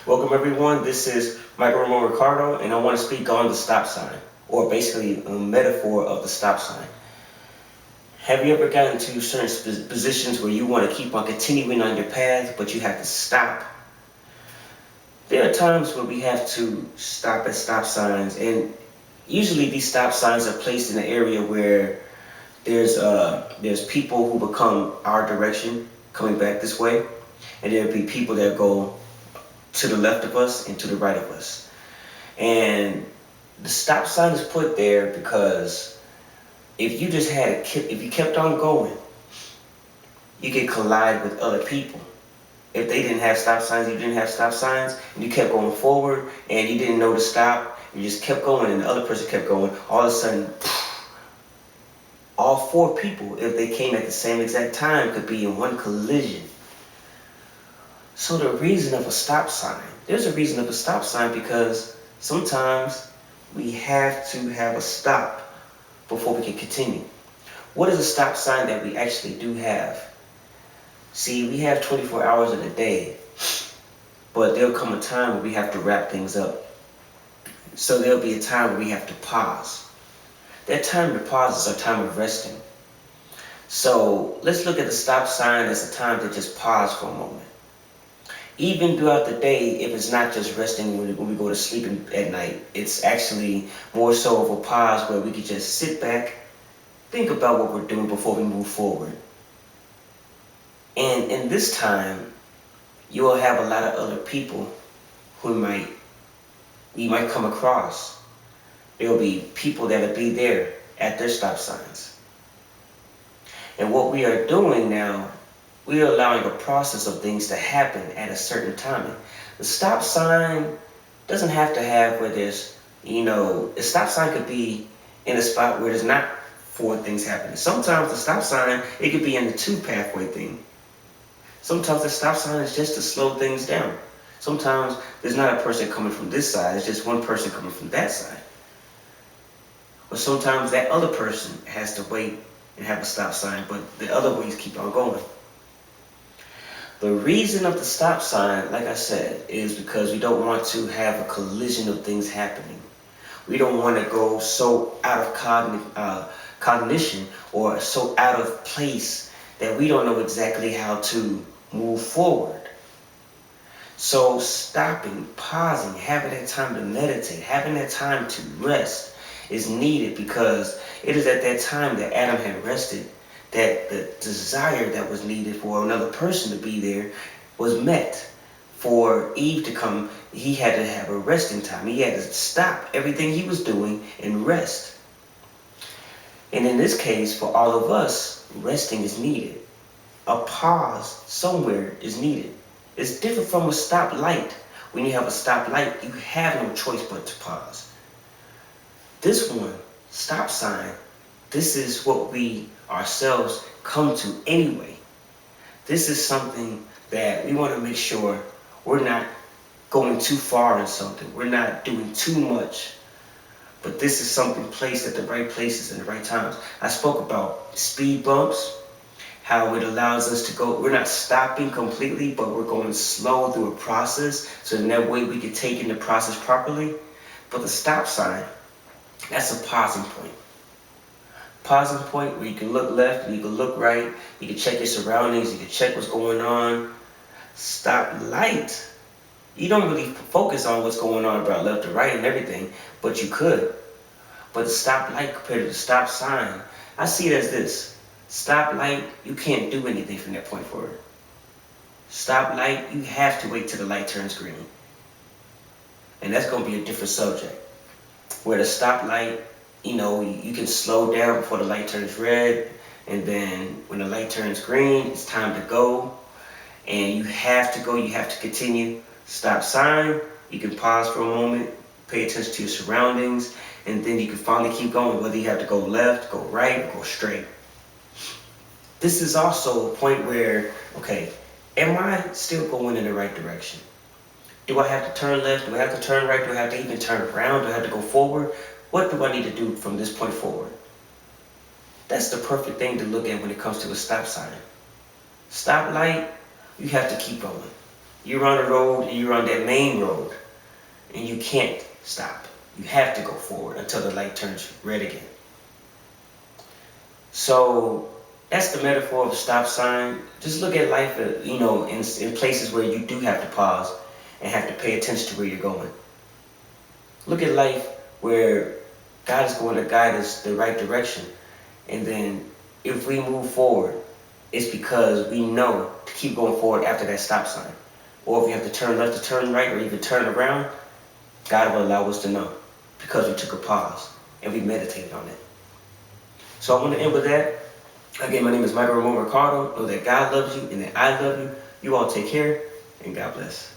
Welcome everyone. This is Ricardo, and I want to speak on the stop sign, or basically a metaphor of the stop sign. Have you ever gotten to certain positions where you want to keep on continuing on your path, but you have to stop? There are times where we have to stop at stop signs, and usually these stop signs are placed in an area where there's people who become our direction coming back this way, and there'll be people that go to the left of us and to the right of us. And the stop sign is put there because if you kept on going, you could collide with other people. If they didn't have stop signs, you didn't have stop signs, and you kept going forward and you didn't know to stop, you just kept going and the other person kept going, all of a sudden, all four people, if they came at the same exact time, could be in one collision. So the reason of a stop sign, there's a reason of a stop sign because sometimes we have to have a stop before we can continue. What is a stop sign that we actually do have? See, we have 24 hours in a day, but there'll come a time where we have to wrap things up. So there'll be a time where we have to pause. That time to pause is our time of resting. So let's look at the stop sign as a time to just pause for a moment. Even throughout the day, if it's not just resting when we go to sleep at night, it's actually more so of a pause where we could just sit back, think about what we're doing before we move forward. And in this time, you will have a lot of other people who we might come across. There will be people that will be there at their stop signs. And what we are doing now, we are allowing a process of things to happen at a certain time. The stop sign doesn't have to have where there's, a stop sign could be in a spot where there's not four things happening. Sometimes the stop sign, it could be in the two pathway thing. Sometimes the stop sign is just to slow things down. Sometimes there's not a person coming from this side, it's just one person coming from that side. But sometimes that other person has to wait and have a stop sign, but the other ways keep on going. The reason of the stop sign, like I said, is because we don't want to have a collision of things happening. We don't want to go so out of cognition or so out of place that we don't know exactly how to move forward. So stopping, pausing, having that time to meditate, having that time to rest is needed because it is at that time that Adam had rested that the desire that was needed for another person to be there was met. For Eve to come, he had to have a resting time. He had to stop everything he was doing and rest. And in this case, for all of us, resting is needed. A pause somewhere is needed. It's different from a stop light. When you have a stop light, you have no choice but to pause. This one, stop sign, this is what we ourselves come to anyway. This is something that we want to make sure we're not going too far in something. We're not doing too much. But this is something placed at the right places and the right times. I spoke about speed bumps, how it allows us to go, we're not stopping completely, but we're going slow through a process. So in that way we can take in the process properly. But the stop sign, that's a pausing point. Pausing point where you can look left, you can look right, you can check your surroundings, you can check what's going on. Stop light. You don't really focus on what's going on about left or right and everything, but you could. But the stop light compared to the stop sign, I see it as this. Stop light, you can't do anything from that point forward. Stop light, you have to wait till the light turns green. And that's going to be a different subject. Where the stop light, you can slow down before the light turns red, and then when the light turns green, it's time to go, and you have to go, you have to continue. Stop sign, you can pause for a moment, pay attention to your surroundings, and then you can finally keep going, whether you have to go left, go right, or go straight. This is also a point where, okay, am I still going in the right direction? Do I have to turn left? Do I have to turn right? Do I have to even turn around? Do I have to go forward? What do I need to do from this point forward? That's the perfect thing to look at when it comes to a stop sign. Stop light, you have to keep going. You're on the road, and you're on that main road, and you can't stop. You have to go forward until the light turns red again. So that's the metaphor of a stop sign. Just look at life, in places where you do have to pause and have to pay attention to where you're going. Look at life where God is going to guide us the right direction. And then if we move forward, it's because we know to keep going forward after that stop sign. Or if you have to turn left to turn right or even turn around, God will allow us to know because we took a pause and we meditated on it. So I want to end with that. Again, my name is Ricardo. Know that God loves you and that I love you. You all take care and God bless.